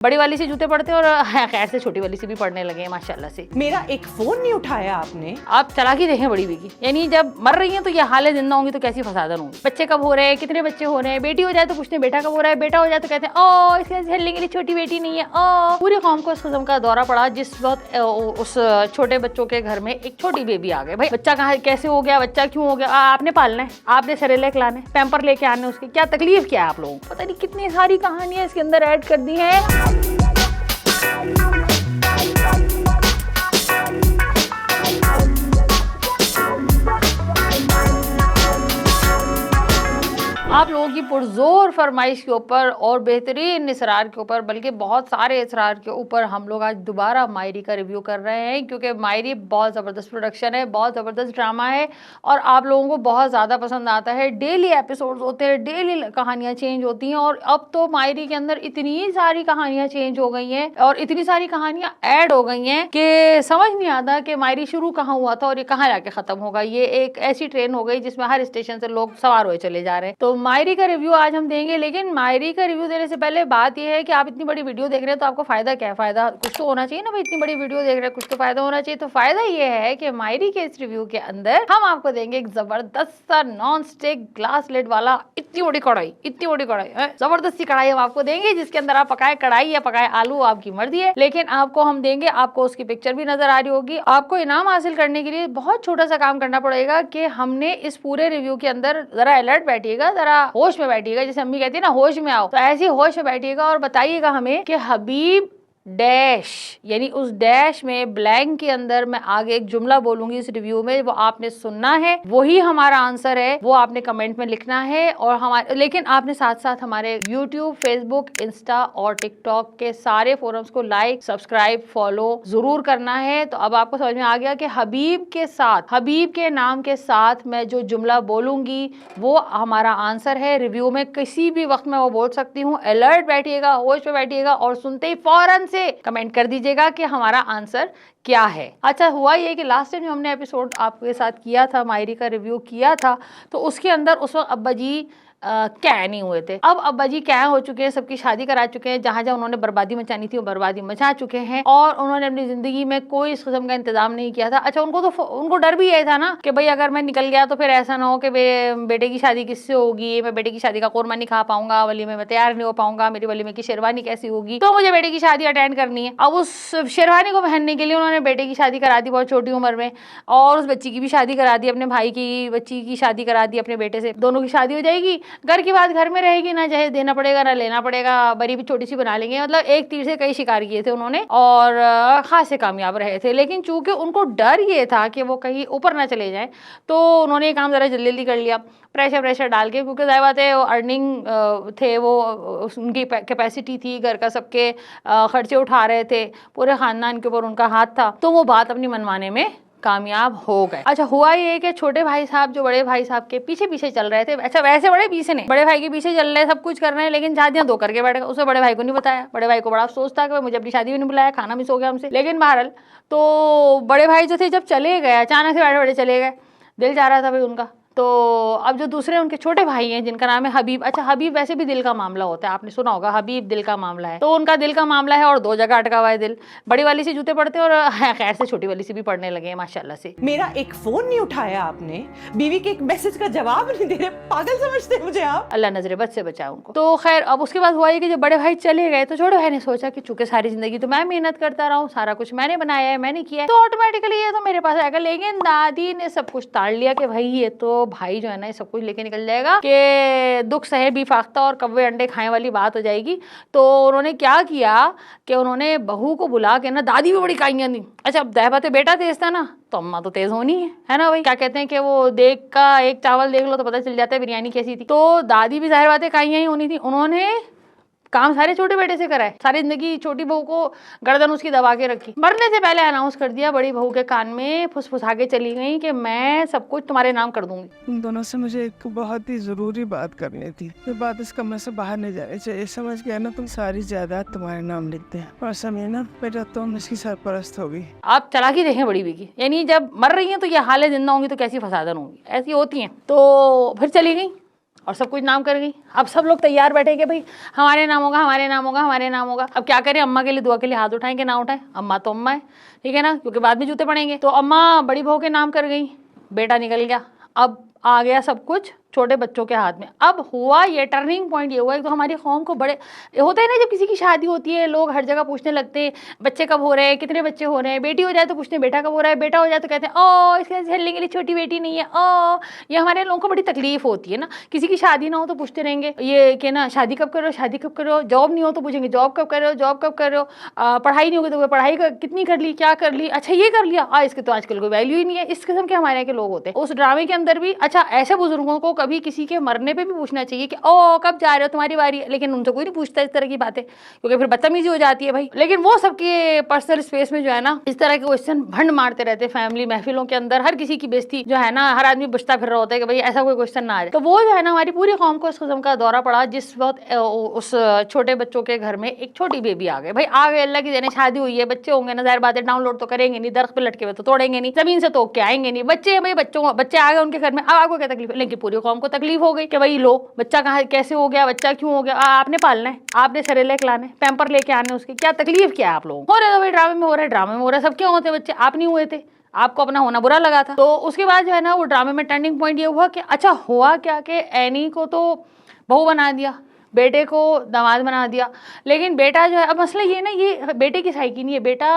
बड़ी वाली से जूते पड़ते हैं और खैर से छोटी वाली से भी पड़ने लगे हैं माशाल्लाह से। मेरा एक फोन नहीं उठाया आपने। आप चालाकी देखें बड़ी बीगी, यानी जब मर रही हैं तो ये हाल है, जिंदा होंगी तो कैसी फसादन होंगी। बच्चे कब हो रहे हैं, कितने बच्चे हो रहे हैं, बेटी हो जाए तो पूछते हैं बेटा कब हो रहा है, बेटा हो जाए तो कहते हैं ओ इसके झेलने के लिए छोटी बेटी नहीं है। ओ पूरी कौम को इस किस्म का दौरा पड़ा जिस वक्त उस छोटे बच्चों के घर में एक छोटी बेबी आ गई। भाई बच्चा कहाँ कैसे हो गया, बच्चा क्यों हो गया, आपने पालना है, आपने सेरेलैक लाना है, पैम्पर लेके आने, उसकी क्या तकलीफ क्या है आप लोगों को, पता नहीं कितनी सारी कहानियां इसके अंदर ऐड कर दी है। आप लोगों की पुरजोर फरमाइश के ऊपर और बेहतरीन इसरार के ऊपर, बल्कि बहुत सारे इसरार के ऊपर हम लोग आज दोबारा मायरी का रिव्यू कर रहे हैं, क्योंकि मायरी बहुत ज़बरदस्त प्रोडक्शन है, बहुत ज़बरदस्त ड्रामा है और आप लोगों को बहुत ज़्यादा पसंद आता है। डेली एपिसोड्स होते हैं, डेली कहानियाँ चेंज होती हैं और अब तो मायरी के अंदर इतनी सारी कहानियाँ चेंज हो गई हैं और इतनी सारी कहानियाँ ऐड हो गई हैं कि समझ नहीं आता कि मायरी शुरू कहाँ हुआ था और ये कहाँ जाके ख़त्म होगा। ये एक ऐसी ट्रेन हो गई जिसमें हर स्टेशन से लोग सवार हुए चले जा रहे हैं। तो मायरी का रिव्यू आज हम देंगे, लेकिन मायरी का रिव्यू देने से पहले बात यह है कि आप इतनी बड़ी वीडियो देख रहे हैं तो आपको फायदा क्या है, फायदा कुछ तो होना चाहिए ना भाई, इतनी बड़ी वीडियो देख रहे हैं कुछ तो फायदा होना चाहिए। तो फायदा ये है कि मायरी के इस रिव्यू के अंदर हम आपको देंगे एक जबरदस्त सा नॉन स्टिक ग्लास लिड वाला इतनी बड़ी कढ़ाई, इतनी बड़ी कढ़ाई, जबरदस्ती कढ़ाई हम आपको देंगे जिसके अंदर आप पकाए कढ़ाई या पकाए आलू, आपकी मर्जी है, लेकिन आपको हम देंगे। आपको उसकी पिक्चर भी नजर आ रही होगी। आपको इनाम हासिल करने के लिए बहुत छोटा सा काम करना पड़ेगा कि हमने इस पूरे रिव्यू के अंदर जरा अलर्ट बैठिएगा, जरा होश में बैठिएगा, जैसे अम्मी कहती है ना होश में आओ, तो ऐसे होश में बैठिएगा और बताइएगा हमें कि हबीब डैश, यानी उस डैश में ब्लैंक के अंदर मैं आगे एक जुमला बोलूंगी इस रिव्यू में, वो आपने सुनना है, वही हमारा आंसर है, वो आपने कमेंट में लिखना है। और हमारे लेकिन आपने साथ साथ हमारे YouTube, Facebook, इंस्टा और टिकटॉक के सारे फोरम्स को लाइक, सब्सक्राइब, फॉलो जरूर करना है। तो अब आपको समझ में आ गया कि हबीब के साथ, हबीब के नाम के साथ मैं जो जुमला बोलूंगी वो हमारा आंसर है। रिव्यू में किसी भी वक्त मैं वो बोल सकती हूँ। अलर्ट बैठिएगा, होश में बैठिएगा और सुनते ही फौरन से कमेंट कर दीजिएगा कि हमारा आंसर क्या है। अच्छा, हुआ ये कि लास्ट टाइम जो हमने एपिसोड आपके साथ किया था, मायरी का रिव्यू किया था, तो उसके अंदर उस वक्त अब्बा जी क्या नहीं हुए थे। अब अब्बा जी क्या हो चुके हैं, सबकी शादी करा चुके हैं, जहां जहां उन्होंने बर्बादी मचानी थी वो बर्बादी मचा चुके हैं और उन्होंने अपनी जिंदगी में कोई इस किस्म का इंतजाम नहीं किया था। अच्छा, उनको डर भी ये था ना कि भाई अगर मैं निकल गया तो फिर ऐसा ना हो कि बेटे की शादी किससे होगी, मैं बेटे की शादी का कोरमा नहीं खा पाऊंगा, वलीमे में तैयार नहीं हो पाऊंगा, मेरी वलीमे की शेरवानी कैसी होगी, तो मुझे बेटे की शादी अटेंड करनी है। अब उस शेरवानी को पहनने के लिए उन्होंने बेटे की शादी करा दी बहुत छोटी उम्र में और उस बच्ची की भी शादी करा दी, अपने भाई की बच्ची की शादी करा दी अपने बेटे से, दोनों की शादी हो जाएगी, घर की बात घर में रहेगी, ना जहेज देना पड़ेगा ना लेना पड़ेगा, बड़ी भी छोटी सी बना लेंगे। मतलब एक तीर से कई शिकार किए थे उन्होंने और खासे कामयाब रहे थे। लेकिन चूंकि उनको डर ये था कि वो कहीं ऊपर ना चले जाएं, तो उन्होंने ये काम जरा जल्दी जल्दी कर लिया, प्रेशर डाल के, क्योंकि जाहिर बात है वो अर्निंग थे, वो उनकी कैपेसिटी थी, घर का सबके खर्चे उठा रहे थे, पूरे खानदान के ऊपर उनका हाथ था, तो वो बात अपनी मनवाने में कामयाब हो गए। अच्छा, हुआ ये कि छोटे भाई साहब जो बड़े भाई साहब के पीछे पीछे चल रहे थे, अच्छा वैसे बड़े पीछे नहीं, बड़े भाई के पीछे चल रहे, सब कुछ कर रहे हैं, लेकिन शादियां दो करके बैठ गए। उसे बड़े भाई को नहीं बताया, बड़े भाई को बड़ा अफसोस था कि मुझे अपनी शादी भी नहीं बुलाया, खाना मिस हो गया हमसे। लेकिन बहरहाल तो बड़े भाई जो थे जब चले गए, अचानक से बड़े चले गए, दिल चाह रहा था भाई उनका। तो अब जो दूसरे उनके छोटे भाई हैं जिनका नाम है हबीब, अच्छा हबीब वैसे भी दिल का मामला होता है, आपने सुना होगा हबीब दिल का मामला है, तो उनका दिल का मामला है और दो जगह अटका हुआ है दिल। बड़ी वाली से जूते पड़ते हैं और खैर से छोटी वाली से भी पड़ने लगे हैं माशाल्लाह से। मेरा एक फोन नहीं उठाया आपने, बीवी के एक मैसेज का जवाब नहीं दे रहे, पागल समझते हैं मुझे आप। अल्लाह नजरे बद से बचाए उनको। तो खैर अब उसके बाद हुआ ये कि जब बड़े भाई चले गए तो छोटे भाई ने सोचा कि चूंकि सारी जिंदगी तो मैं मेहनत करता रहा हूँ, सारा कुछ मैंने बनाया है, मैंने किया है, तो ऑटोमेटिकली ये तो मेरे पास आएगा। लेकिन दादी ने सब कुछ ताड़ लिया कि भाई ये तो भाई जो है ना सब कुछ लेके निकल जाएगा, कि दुख सहे भी फाख्ता और कव्वे अंडे खाए वाली बात हो जाएगी। तो उन्होंने क्या किया कि उन्होंने बहू को बुला के ना, दादी भी बड़ी काइयां दी। अच्छा, अब दहबाते बेटा तेज था ना, तो अम्मा तो तेज होनी है ना भाई, क्या कहते हैं कि वो देख का एक चावल देख लो तो पता चल जाता है बिरयानी कैसी थी। तो दादी भी जाहिर बात है काइयां ही होनी थी। उन्होंने काम सारे छोटे बेटे से कराए, सारी जिंदगी छोटी बहू को गर्दन उसकी दबा के रखी, मरने से पहले अनाउंस कर दिया बड़ी बहू के कान में, फुसफुसा के चली गई कि मैं सब कुछ तुम्हारे नाम कर दूंगी। तुम दोनों से मुझे एक बहुत ही जरूरी बात करनी थी। ये बात इस कमरे से बाहर नहीं जानी चाहिए, समझ गया ना? तुम सारी जायदाद तुम्हारे नाम लिखते हैं और समीना बेटा तुम इसकी सरपरस्त होगी। आप चालाकी देखें बड़ी बीगी, यानी जब मर रही हैं तो ये हाल है, जिंदा होंगी तो कैसी फसादन होंगी, ऐसी होती हैं। तो फिर चली गई और सब कुछ नाम कर गई। अब सब लोग तैयार बैठे कि भाई हमारे नाम होगा, हमारे नाम होगा, हमारे नाम होगा। अब क्या करें, अम्मा के लिए दुआ के लिए हाथ उठाएं कि ना उठाएं? अम्मा तो अम्मा है, ठीक है ना, क्योंकि बाद में जूते पड़ेंगे। तो अम्मा बड़ी बहू के नाम कर गई, बेटा निकल गया। अब आ गया सब कुछ छोटे बच्चों के हाथ में। अब हुआ ये टर्निंग पॉइंट, ये हुआ तो हमारी कौम को बड़े होते हैं ना, जब किसी की शादी होती है लोग हर जगह पूछने लगते हैं बच्चे कब हो रहे हैं, कितने बच्चे हो रहे हैं। बेटी हो जाए तो पूछते हैं बेटा कब हो रहा है, बेटा हो जाए तो कहते हैं ओ इसके झेलने के लिए छोटी बेटी नहीं है, ओ। ये हमारे लोगों को बड़ी तकलीफ होती है ना, किसी की शादी ना हो तो पूछते रहेंगे ये कि ना शादी कब करो, शादी कब करो। जॉब नहीं हो तो पूछेंगे जॉब कब करो, जॉब कब करो। पढ़ाई नहीं होगी तो पढ़ाई कितनी कर ली, क्या कर ली, अच्छा ये कर लिया, इसके तो आजकल कोई वैल्यू ही नहीं है। इस किस्म के हमारे यहाँ के लोग होते हैं। उस ड्रामे के अंदर भी अच्छा ऐसे बुजुर्गों को कभी किसी के मरने पे भी पूछना चाहिए कि ओ कब जा रहे हो, तुम्हारी बारी है, लेकिन उनसे कोई नहीं पूछता इस तरह की बातें, क्योंकि फिर बदतमीजी हो जाती है भाई। लेकिन वो सबके पर्सनल स्पेस में जो है ना इस तरह के क्वेश्चन भंड मारते रहते हैं फैमिली महफिलों के अंदर। हर किसी की बेइज्जती जो है ना, हर आदमी बचता फिर रहा होता है कि भाई ऐसा कोई क्वेश्चन ना आ जाए। तो वो जो है ना हमारी पूरी कौम को इस किस्म का दौरा पड़ा जिस वक्त उस छोटे बच्चों के घर में एक छोटी बेबी आ गई। भाई आ गए, अल्लाह की देने शादी हुई है, बच्चे होंगे ना, जाहिर बात है डाउनलोड तो करेंगे नहीं, दरख्त पे लटके हुए तो तोड़ेंगे नहीं, जमीन से तोड़ के आएंगे नहीं। बच्चे भाई बच्चे आ गए उनके घर में। अब आपको क्या तकलीफ है? लेकिन पूरी कौम को तकलीफ हो गई कि भाई लो बच्चा कहाँ कैसे हो गया, बच्चा क्यों हो गया, आपने पालना है, आपने सरेले खिलाने, पैम्पर लेके आने, उसकी क्या तकलीफ क्या है आप लोगों को? हो रहा है भाई ड्रामे में हो रहा है, ड्रामे में हो रहा है। सब क्यों होते बच्चे? आप नहीं हुए थे, आपको अपना होना बुरा लगा था। तो उसके बाद जो है ना वो ड्रामे में टर्निंग पॉइंट ये हुआ कि अच्छा हुआ क्या कि एनी को तो बहू बना दिया, बेटे को दामाद बना दिया। लेकिन बेटा जो है, अब मसला ये ना, ये बेटे की साइकी नहीं है। बेटा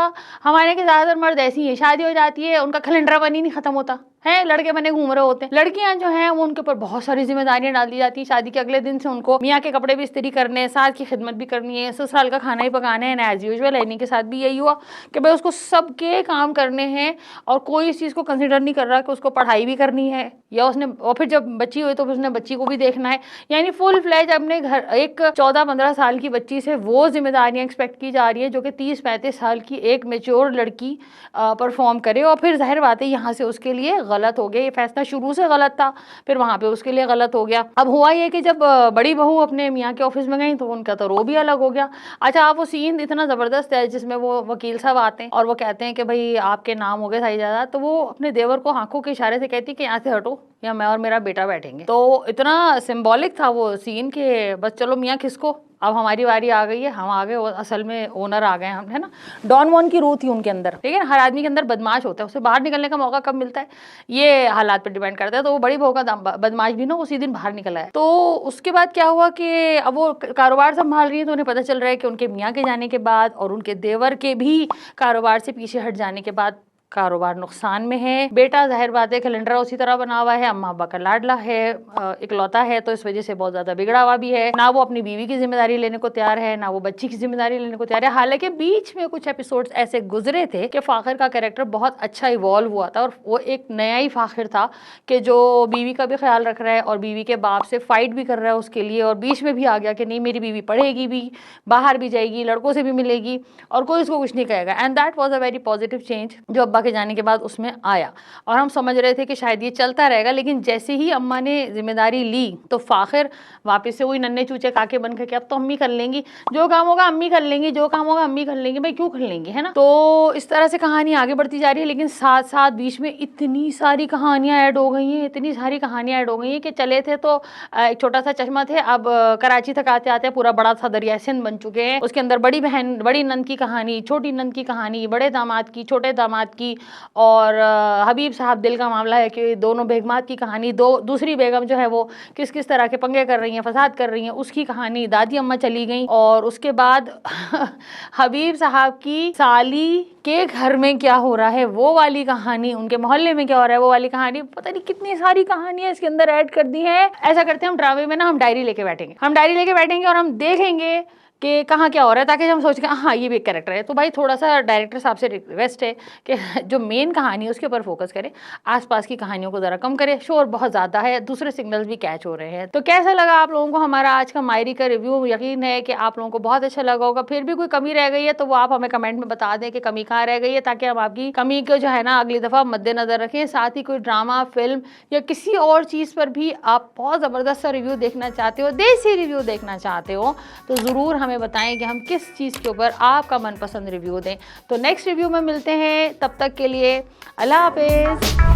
हमारे के ज़्यादातर मर्द ऐसी है, शादी हो जाती है उनका कैलेंडर बनी नहीं खत्म होता है, लड़के बने घूम रहे होते हैं। लड़कियां जो हैं वो उनके ऊपर बहुत सारी जिम्मेदारियां डाल दी जाती हैं। शादी के अगले दिन से उनको मियाँ के कपड़े भी इस्त्री करने हैं, सास की खिदमत भी करनी है, ससुराल का खाना ही पकाना है। एज यूजुअल एनी के साथ भी यही हुआ कि भाई उसको सबके काम करने हैं और कोई इस चीज़ को कंसिडर नहीं कर रहा कि उसको पढ़ाई भी करनी है या उसने, और फिर जब बच्ची हुई तो उसने बच्ची को भी देखना है। यानी फुल फ्लैज अपने घर एक 14-15 साल की बच्ची से वो जिम्मेदारियां एक्सपेक्ट की जा रही है जो कि 30-35 साल की एक मेच्योर लड़की परफॉर्म करे। और फिर जाहिर बात है यहाँ से उसके लिए गलत हो गया, ये फैसला शुरू से गलत था, फिर वहाँ पे उसके लिए गलत हो गया। अब हुआ ये कि जब बड़ी बहू अपने मियाँ के ऑफिस में गई तो उनका तो रो भी अलग हो गया। अच्छा आप वो सीन इतना ज़बरदस्त है जिसमें वो वकील साहब आते हैं और वो कहते हैं कि भाई आपके नाम हो गए सारी जायदाद। तो वो अपने देवर को आंखों के इशारे से कहती कि यहाँ से हटो या मैं और मेरा बेटा बैठेंगे। तो इतना सिंबॉलिक था वो सीन कि बस चलो मियाँ खिसको, अब हमारी बारी आ गई है, हम आ गए, असल में ओनर आ गए हम, है ना। डॉन वॉन की रूह थी उनके अंदर, ठीक है ना। हर आदमी के अंदर बदमाश होता है, उसे बाहर निकलने का मौका कब मिलता है ये हालात पर डिपेंड करता है। तो वो बड़ी बहू का बदमाश भी ना उसी दिन बाहर निकला है। तो उसके बाद क्या हुआ कि अब वो कारोबार संभाल रही है तो उन्हें पता चल रहा है कि उनके मियाँ के जाने के बाद और उनके देवर के भी कारोबार से पीछे हट जाने के बाद कारोबार नुकसान में है। बेटा जाहिर बात है कैलेंडर उसी तरह बना हुआ है, अम्मा अब्बा का लाडला है, इकलौता है, तो इस वजह से बहुत ज़्यादा बिगड़ा हुआ भी है। ना वो अपनी बीवी की जिम्मेदारी लेने को तैयार है, ना वो बच्ची की जिम्मेदारी लेने को तैयार है। हालांकि बीच में कुछ एपिसोड्स ऐसे गुजरे थे कि फ़ाखिर का कैरेक्टर बहुत अच्छा इवॉल्व हुआ था और वो एक नया ही फ़ाखिर था कि जो बीवी का भी ख्याल रख रहा है और बीवी के बाप से फाइट भी कर रहा है उसके लिए। और बीच में भी आ गया कि नहीं मेरी बीवी पढ़ेगी भी, बाहर भी जाएगी, लड़कों से भी मिलेगी और कोई उसको कुछ नहीं कहेगा। And that was a very positive change जो अब्बा के जाने के बाद उसमें आया। और हम समझ रहे थे कि शायद ये चलता रहेगा, लेकिन जैसे ही अम्मा ने जिम्मेदारी ली तो फ़ाखिर वापस से वही नन्हे चूचे काके बन के अब तो अम्मी कर लेंगी, जो काम होगा अम्मी कर लेंगी, जो काम होगा अम्मी कर लेंगी। भाई क्यों कर लेंगी, है ना। तो इस तरह से कहानी आगे बढ़ती जा रही है, लेकिन साथ साथ बीच में इतनी सारी कहानियाँ ऐड हो गई हैं, इतनी सारी कहानियाँ ऐड हो गई हैं कि चले थे तो एक छोटा सा चश्मा थे, अब कराची तक आते आते पूरा बड़ा सा दरिया सिंध बन चुके हैं। उसके अंदर बड़ी बहन बड़ी नंद की कहानी, छोटी नंद की कहानी, बड़े दामाद की, छोटे दामाद की, और हबीब साहब दिल का मामला है कि दोनों बेगमात की कहानी, दूसरी बेगम जो है वो किस किस तरह के पंगे कर रही हैं, फसाद कर रही हैं, उसकी कहानी। दादी अम्मा चली गई और उसके बाद हबीब साहब की साली के घर में क्या हो रहा है वो वाली कहानी, उनके मोहल्ले में क्या हो रहा है वो वाली कहानी। पता नहीं कितनी सारी कहानियां इसके अंदर ऐड कर दी हैं। ऐसा करते हैं हम ड्रामे में ना, हम डायरी लेके बैठेंगे और हम देखेंगे कि कहाँ क्या हो रहा है, ताकि हम सोच के हाँ ये भी एक कैरेक्टर है। तो भाई थोड़ा सा डायरेक्टर साहब से रिक्वेस्ट है कि जो मेन कहानी है उसके ऊपर फोकस करें, आसपास की कहानियों को ज़रा कम करें, शोर बहुत ज़्यादा है, दूसरे सिग्नल्स भी कैच हो रहे हैं। तो कैसा लगा आप लोगों को हमारा आज का मायरी का रिव्यू? यकीन है कि आप लोगों को बहुत अच्छा लगा होगा। फिर भी कोई कमी रह गई है तो वो आप हमें कमेंट में बता दें कि कमी कहाँ रह गई है, ताकि हम आपकी कमी को जो है ना अगली दफ़ा मद्देनज़र रखें। साथ ही कोई ड्रामा, फिल्म या किसी और चीज़ पर भी आप बहुत ज़बरदस्त सा रिव्यू देखना चाहते हो, देसी रिव्यू देखना चाहते हो, तो ज़रूर हमें बताएं कि हम किस चीज़ के ऊपर आपका मनपसंद रिव्यू दें। तो नेक्स्ट रिव्यू में मिलते हैं, तब तक के लिए अल्लाह हाफिज़।